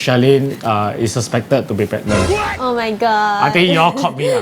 Charlene is suspected to be pregnant. Oh my god. I think y'all caught me.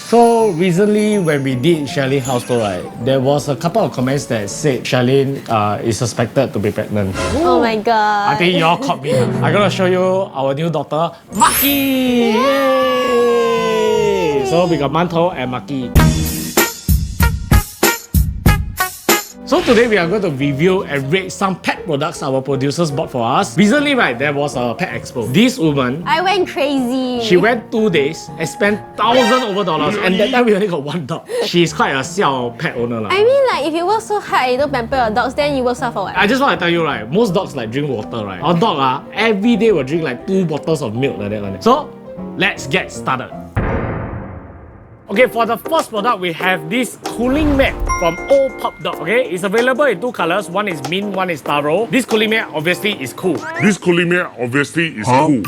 So recently when we did Charlene house tour, right, there was a couple of comments that said Charlene is suspected to be pregnant. Oh my god. I think y'all caught me. I'm gonna show you our new daughter, Maki! Yay! So we got Mantou and Maki. So today we are going to review and rate some pet products our producers bought for us. Recently, right, there was a pet expo. This woman, I went crazy. she went 2 days and spent $1,000 over, and that time we only got one dog. She's quite a xiao pet owner. I mean, like, if you work so hard and you don't pamper your dogs, then you work so hard for what? I just want to tell you, right, most dogs like drink water, right? Our dog, every day will drink like 2 bottles of milk like that. So, let's get started. Okay, for the first product, we have this cooling mat from Old Pup Dog. Okay, it's available in 2 colors. One is mint, one is taro. This cooling mat obviously is cool. Cool.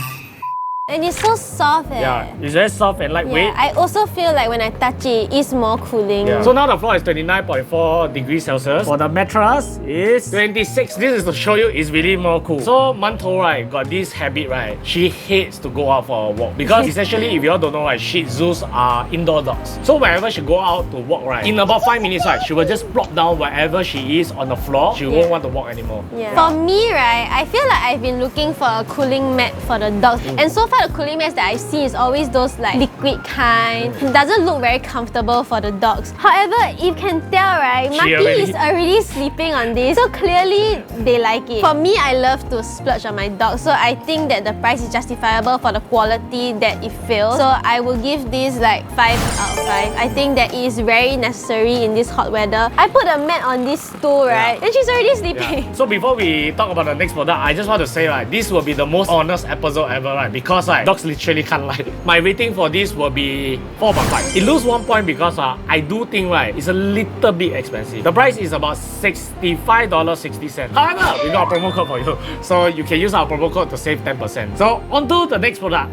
And it's so soft Yeah, it's very soft and lightweight. Yeah, I also feel like when I touch it, it's more cooling. So now the floor is 29.4 degrees Celsius. For the mattress is 26. This is to show you it's really more cool. So Mantou, right, got this habit, right? She hates to go out for a walk because essentially, if you all don't know, right, Shih Tzus are indoor dogs. So whenever she go out to walk, right, in about 5 minutes, right, she will just plop down wherever she is on the floor. She won't want to walk anymore. For me, right, I feel like I've been looking for a cooling mat for the dogs. And so far, the cooling mats that I see is always those like liquid kind. It doesn't look very comfortable for the dogs. However, you can tell, right, Maki is already sleeping on this. So clearly, they like it. For me, I love to splurge on my dog. So I think that the price is justifiable for the quality that it feels. So I will give this like 5 out of 5. I think that it is very necessary in this hot weather. I put a mat on this stool, right? And she's already sleeping. So before we talk about the next product, I just want to say, right, this will be the most honest episode ever, right? Because like dogs literally can't lie. My rating for this will be 4.5. It loses 1 point because I do think, right, it's a little bit expensive. The price is about $65.60. However, we got a promo code for you, so you can use our promo code to save 10%. So on to the next product.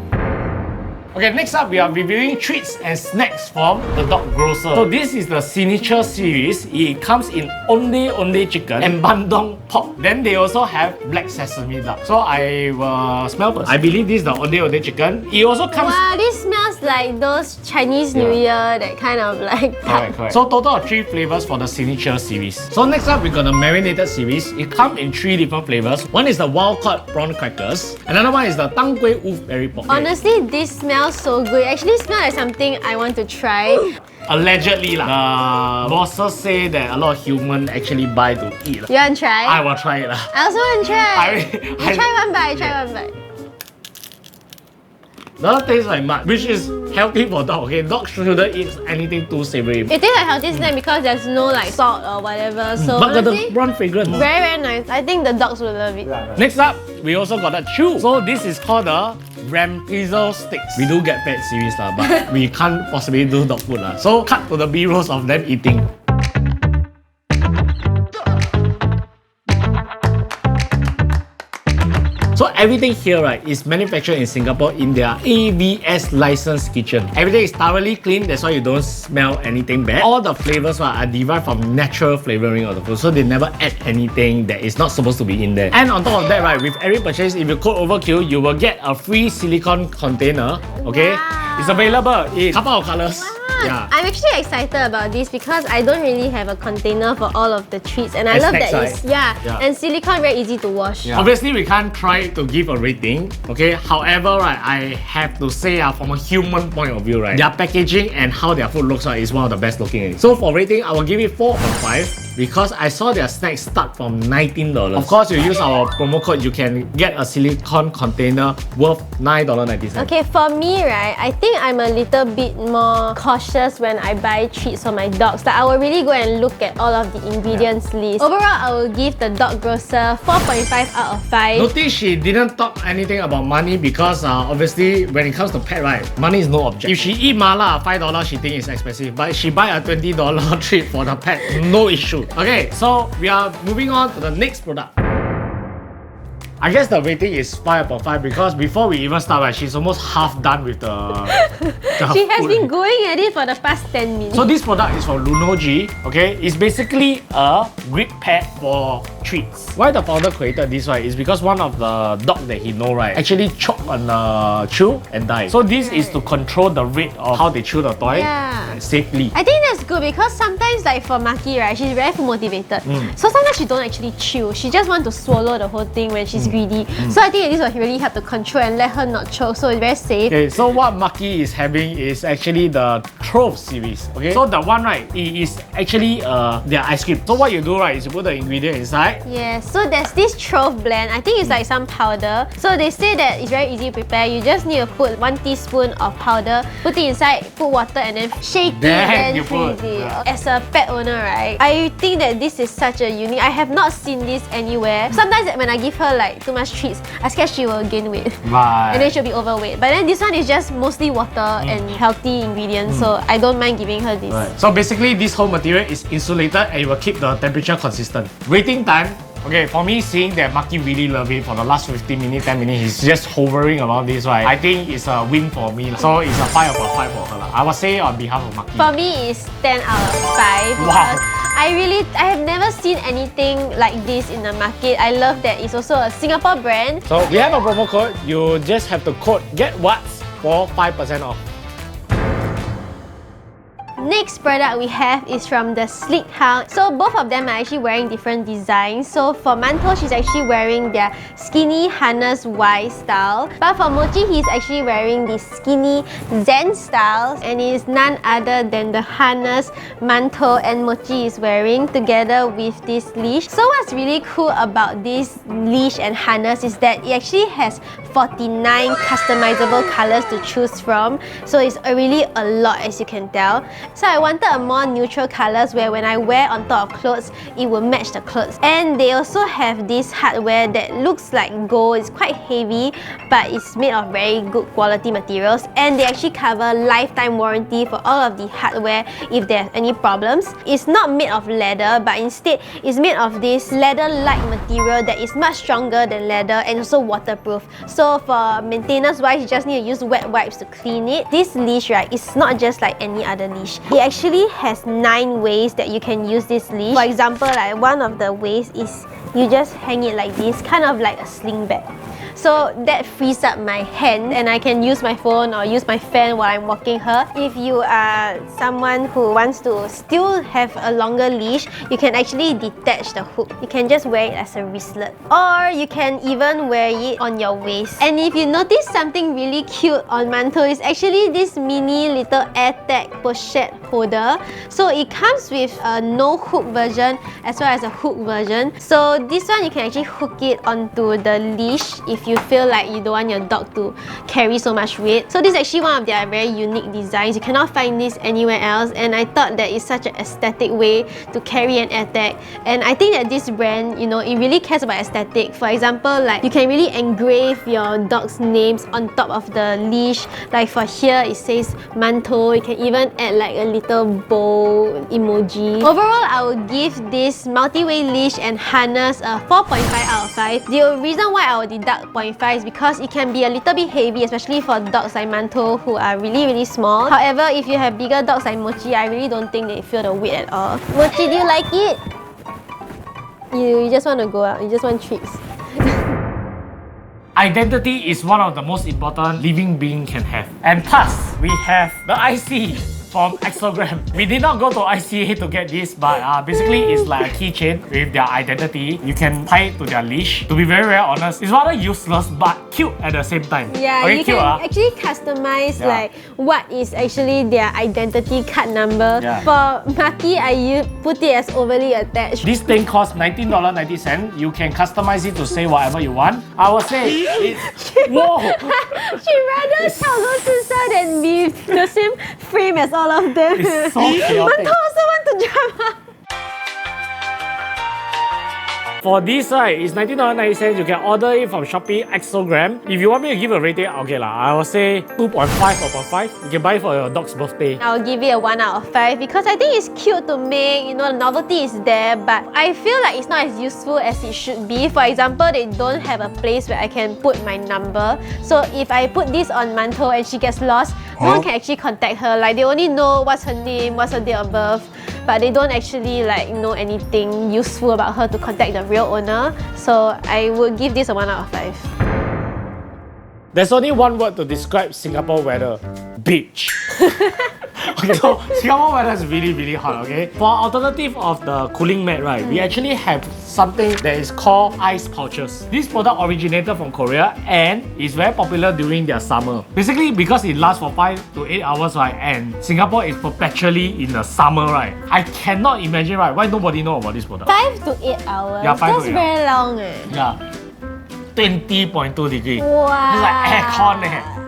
Okay, next up we are reviewing treats and snacks from the Dog Grocer. So this is the signature series. It comes in Ondeh chicken and bandung pork. Then they also have black sesame duck. So I will smell first. I believe this is the Ondeh chicken. It also comes... Wow, this smells like those Chinese New Year, that kind of like... Correct. So total of 3 flavors for the signature series. So next up we got the marinated series. It comes in 3 different flavors. One is the wild caught prawn crackers. Another one is the tang kueh wolfberry pork. Honestly, this smells so good. It actually smells like something I want to try. Allegedly, the bosses say that a lot of humans actually buy to eat. You want to try? I will try it. I also want to try. I try one bite, one bite. Doesn't taste like much, which is healthy for dog. Okay, dogs shouldn't eat anything too savory. It tastes like healthy snack because there's no like salt or whatever. So but honestly, the prawn fragrance. very nice. I think the dogs will love it. Next up, we also got a chew. So this is called the Rampizzle sticks. We do get pet series but we can't possibly do dog food So cut to the B-rolls of them eating. So everything here, right, is manufactured in Singapore in their ABS licensed kitchen. Everything is thoroughly clean, that's why you don't smell anything bad. All the flavors are derived from natural flavoring of the food, so they never add anything that is not supposed to be in there. And on top of that, right, with every purchase, if you code overkill, you will get a free silicone container. Okay, wow. It's available in a couple of colors. Yeah. I'm actually excited about this because I don't really have a container for all of the treats, and I love snacks, that it's and silicone very easy to wash. Obviously, we can't try to give a rating, okay? However, right, I have to say from a human point of view, right, their packaging and how their food looks like is one of the best looking. So for rating, I will give it 4 or 5 because I saw their snacks start from $19. Of course, you use our promo code, you can get a silicone container worth $9.90. Okay, for me, right, I think I'm a little bit more cautious when I buy treats for my dogs. Like, I will really go and look at all of the ingredients list. Overall, I will give the Dog Grocer 4.5 out of 5. Notice she didn't talk anything about money because obviously when it comes to pet, right, money is no object. If she eat mala, $5 she thinks it's expensive, but if she buy a $20 treat for the pet, no issue. Okay, so we are moving on to the next product. I guess the rating is 5/5 because before we even start, right, she's almost half done with the She has food. been going at it for the past 10 minutes. So this product is from Lunoji, okay? It's basically a grip pad for treats. Why the founder created this, right, is because one of the dog that he know, right, actually choked on a chew and died. So this is to control the rate of how they chew the toy safely. I think that's good because sometimes like for Maki, right, she's very food motivated. So sometimes she don't actually chew. She just want to swallow the whole thing when she's greedy. So I think this will really help to control and let her not choke. So it's very safe. Okay, so what Maki is having is actually the Trove series. Okay, so the one, right, it is actually their ice cream. So what you do, right, is you put the ingredient inside. Yes, so there's this Trove blend. I think it's like some powder. So they say that it's very easy to prepare. You just need to put 1 teaspoon of powder, put it inside, put water, and then shake Then it, then you freeze put, it. yeah. As a pet owner, right, I think that this is such a unique. I have not seen this anywhere. Sometimes when I give her like too much treats, I scared she will gain weight. Right. And then she'll be overweight. But then this one is just mostly water and healthy ingredients, so I don't mind giving her this. Right. So basically, this whole material is insulated and it will keep the temperature consistent. Waiting time. Okay, for me, seeing that Maki really love it for the last 15 minutes, 10 minutes, he's just hovering around this, right? I think it's a win for me. So it's a 5/5 for her. I would say on behalf of Maki. For me, it's 10 out of 5 Wow. because I have never seen anything like this in the market. I love that it's also a Singapore brand. So we have a promo code. You just have to code GetWhat's for 5% off. Next product we have is from the Sleek Hound. So both of them are actually wearing different designs. So for Mantou, she's actually wearing their skinny harness Y style. But for Mochi, he's actually wearing the skinny Zen style. And it is none other than the harness Mantou and Mochi is wearing together with this leash. So what's really cool about this leash and harness is that it actually has 49 customizable colors to choose from. So it's really a lot, as you can tell. So I wanted a more neutral colors where when I wear on top of clothes, it will match the clothes. And they also have this hardware that looks like gold. It's quite heavy, but it's made of very good quality materials. And they actually cover lifetime warranty for all of the hardware if there's any problems. It's not made of leather, but instead it's made of this leather-like material that is much stronger than leather and also waterproof. So for maintenance-wise, you just need to use wet wipes to clean it. This leash, right, is not just like any other leash. It actually has 9 ways that you can use this leash. For example, like one of the ways is you just hang it like this, kind of like a sling bag. So that frees up my hand and I can use my phone or use my fan while I'm walking her. If you are someone who wants to still have a longer leash, you can actually detach the hook. You can just wear it as a wristlet. Or you can even wear it on your waist. And if you notice something really cute on Mantou, it's actually this mini little AirTag pochette holder. So it comes with a no hook version as well as a hook version. So this one you can actually hook it onto the leash if you feel like you don't want your dog to carry so much weight. So this is actually one of their very unique designs. You cannot find this anywhere else, and I thought that it's such an aesthetic way to carry an AirTag. And I think that this brand, you know, it really cares about aesthetic. For example, like you can really engrave your dog's names on top of the leash. Like for here, it says Mantou. You can even add like a little bow emoji. Overall, I would give this multi-way leash and harness a 4.5 out of 5. The reason why I would deduct 0.5 is because it can be a little bit heavy, especially for dogs like Mantou who are really small. However, if you have bigger dogs like Mochi, I really don't think they feel the weight at all. Mochi, do you like it? You just want to go out, you just want treats. Identity is one of the most important living being can have. And plus, we have the IC from Exogram. We did not go to ICA to get this, but basically it's like a keychain with their identity. You can tie it to their leash. To be very honest, it's rather useless but cute at the same time. Yeah, okay, you cute, can actually customize like what is actually their identity card number. Yeah. For Maki, I put it as overly attached. This thing costs $19.90. You can customize it to say whatever you want. I would say it's... Whoa! She rather 跳过自杀 than be the same frame as all of them. It's so chaotic. Mantou also want to jump up. For this, right, it's $19.90. You can order it from Shopee Exogram. If you want me to give a rating, okay lah, I will say 2.5 or 0.5. You can buy it for your dog's birthday. I'll give it a 1 out of 5 because I think it's cute to make, you know, the novelty is there, but I feel like it's not as useful as it should be. For example, they don't have a place where I can put my number. So if I put this on Manto and she gets lost, no one can actually contact her. Like, they only know what's her name, what's her date of birth, but they don't actually like know anything useful about her to contact the real owner. So I would give this a 1 out of 5. There's only one word to describe Singapore weather. Beach. Okay, so Singapore weather is really, really hot, okay? For alternative of the cooling mat, right, we actually have something that is called ice pouches. This product originated from Korea and is very popular during their summer. Basically, because it lasts for 5 to 8 hours, right, and Singapore is perpetually in the summer, right, I cannot imagine, right, why nobody know about this product. 5 to 8 hours? Yeah, 5 That's to 8 very long Yeah. 20.2 degrees. Wow. It's like aircon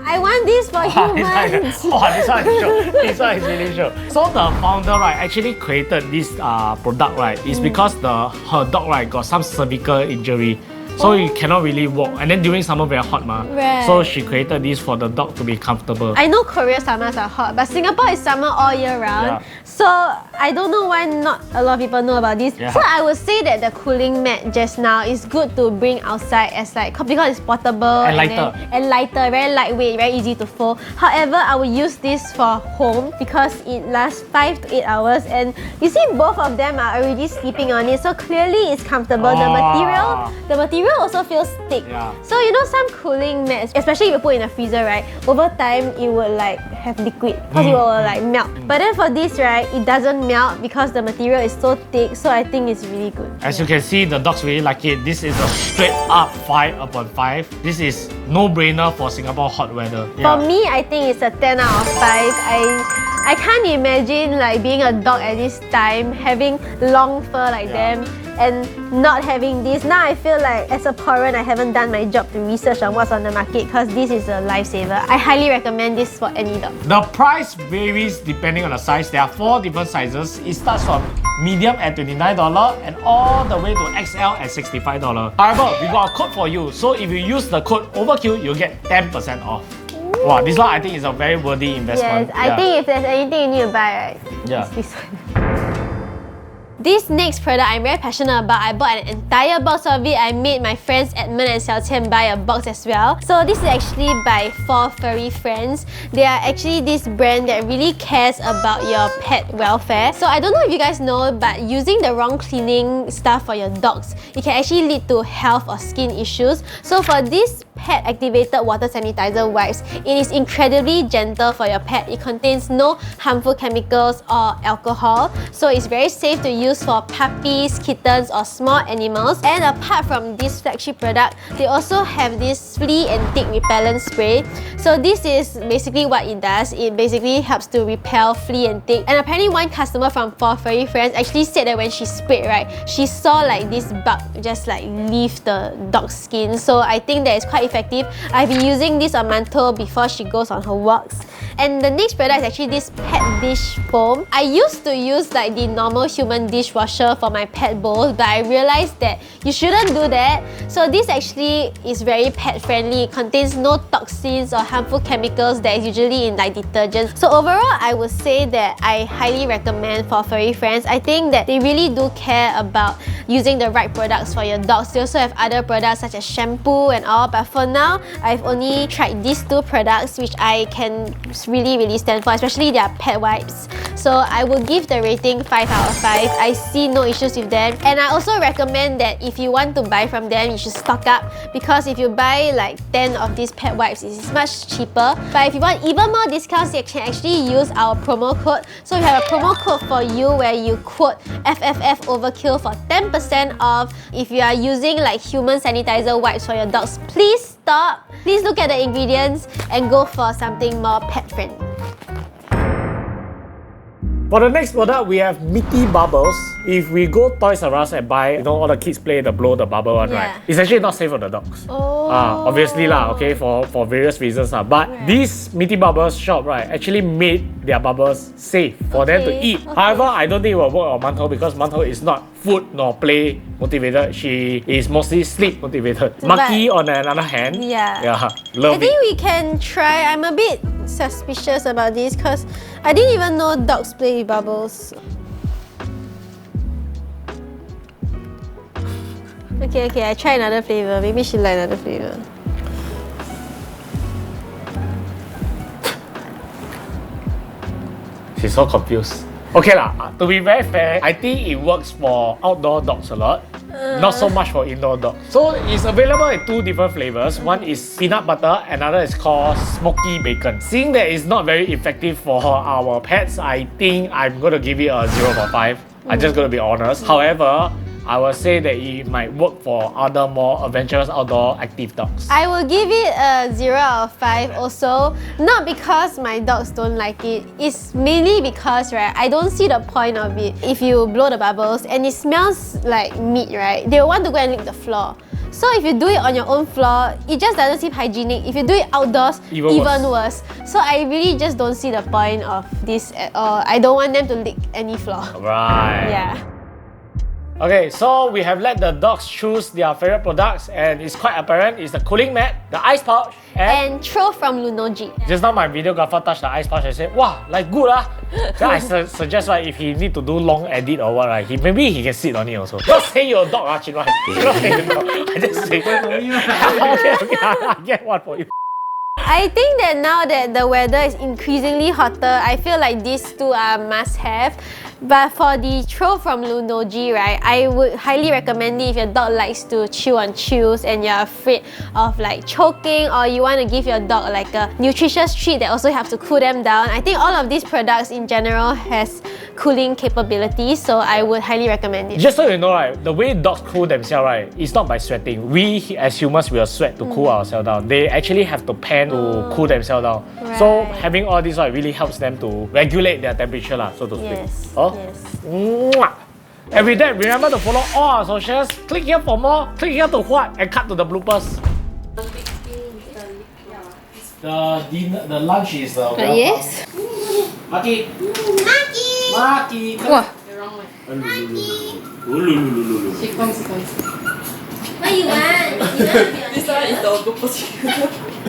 I want this for humans. this one is sure. This one is really sure. So the founder, right, actually created this product, right, is because her dog, right, got some cervical injury. So you cannot really walk. And then during summer very hot ma. Right. So she created this for the dog to be comfortable. I know Korea summers are hot, but Singapore is summer all year round. Yeah. So I don't know why not a lot of people know about this. Yeah. So I would say that the cooling mat just now is good to bring outside as like, because it's portable And lighter. and lighter, very lightweight, very easy to fold. However, I would use this for home because it lasts 5 to 8 hours, and you see both of them are already sleeping on it. So clearly it's comfortable. The material also feels thick. Yeah. So you know some cooling mats, especially if you put in a freezer, right? Over time it would like have liquid because it will like melt. But then for this, right, it doesn't melt because the material is so thick. So I think it's really good. As you can see, the dogs really like it. This is a straight up 5 upon 5. This is no-brainer for Singapore hot weather. For me, I think it's a 10 out of 5. I can't imagine like being a dog at this time, having long fur like them, and not having this. Now I feel like as a parent, I haven't done my job to research on what's on the market because this is a lifesaver. I highly recommend this for any dog. The price varies depending on the size. There are 4 different sizes. It starts from medium at $29 and all the way to XL at $65. However, we got a code for you. So if you use the code OVERKILL, you'll get 10% off. Wow, this one I think is a very worthy investment. Yes, I think if there's anything you need to buy, right, Yeah. it's this one. This next product I'm very passionate about. I bought an entire box of it. I made my friends Edmund and Xiao Qian buy a box as well. So this is actually by 4 Furry Friends. They are actually this brand that really cares about your pet welfare. So I don't know if you guys know, but using the wrong cleaning stuff for your dogs, it can actually lead to health or skin issues. So for this pet activated water sanitizer wipes, it is incredibly gentle for your pet. It contains no harmful chemicals or alcohol. So it's very safe to use for puppies, kittens or small animals. And apart from this flagship product, they also have this flea and tick repellent spray. So this is basically what it does. It basically helps to repel flea and tick. And apparently one customer from 4 Furry Friends actually said that when she sprayed, right, she saw like this bug just like leave the dog's skin. So I think that is quite effective. I've been using this on Manto before she goes on her walks. And the next product is actually this pet dish foam. I used to use like the normal human dishwasher for my pet bowls, but I realized that you shouldn't do that. So this actually is very pet friendly. It contains no toxins or harmful chemicals that is usually in like detergents. So overall, I would say that I highly recommend 4 Furry Friends. I think that they really do care about using the right products for your dogs. They also have other products such as shampoo and all, but for now, I've only tried these 2 products which I can really stand for, especially their pet wipes. So I will give the rating 5 out of 5. I see no issues with them, and I also recommend that if you want to buy from them, you should stock up, because if you buy like 10 of these pet wipes, it's much cheaper. But if you want even more discounts, you can actually use our promo code. So we have a promo code for you where you quote FFF Overkill for 10% off. If you are using like human sanitizer wipes for your dogs, please stop. Please look at the ingredients and go for something more pet friendly. For the next product, we have Meaty Bubbles. if we go Toys R Us and buy, all the kids play the blow the bubble one, right? Yeah. It's actually not safe for the dogs. Oh. Obviously lah, okay, for various reasons lah. But this Meaty Bubbles shop, right, actually made their bubbles safe for them to eat. Okay. However, I don't think it will work on Mantou because Mantou is not food nor play motivated. She is mostly sleep motivated. Monkey on the other hand, Yeah. love I think it. we can try. I'm a bit suspicious about this because I didn't even know dogs play with bubbles. Okay, I try another flavor. Maybe she like another flavor. She's so confused. Okay lah, to be very fair, I think it works for outdoor dogs a lot. Not so much for indoor dogs. So it's available in 2 different flavors. One is peanut butter, another is called smoky bacon. Seeing that it's not very effective for our pets, I think I'm going to give it a 0 for 5. I'm just going to be honest. However, I will say that it might work for other more adventurous outdoor active dogs. I will give it a 0 out of 5 also. Not because my dogs don't like it. It's mainly because, right, I don't see the point of it. If you blow the bubbles and it smells like meat, right, they will want to go and lick the floor. So if you do it on your own floor, it just doesn't seem hygienic. If you do it outdoors, even worse. So I really just don't see the point of this at all. I don't want them to lick any floor. Right. Yeah. Okay, so we have let the dogs choose their favorite products, and it's quite apparent it's the cooling mat, the ice pouch, and Throw from Lunoji. just now my videographer touched the ice pouch and said, "Wow, like good ah." Then I suggest like if he need to do long edit or what, right, maybe he can sit on it also. Not say your dog, Chin Wai. Not say your dog. I just say okay, I get one for you. I think that now that the weather is increasingly hotter, I feel like these two are must-have. But for the throw from Lunoji, right, I would highly recommend it if your dog likes to chew on chews and you're afraid of like choking, or you want to give your dog like a nutritious treat that also helps to cool them down. I think all of these products in general has cooling capabilities, so I would highly recommend it. Just so you know, right, the way dogs cool themselves, right, it's not by sweating. We as humans will sweat to cool ourselves down. They actually have to pan to cool themselves down. So Right. having all this, right, really helps them to regulate their temperature, lah, so to speak. Yes. Oh? Yes. Mwah. And with that, remember to follow all our socials. Click here for more, click here to what, and cut to the bloopers. The lunch is Yes. Maki. Maki. Wah, She comes. What you want? This one is the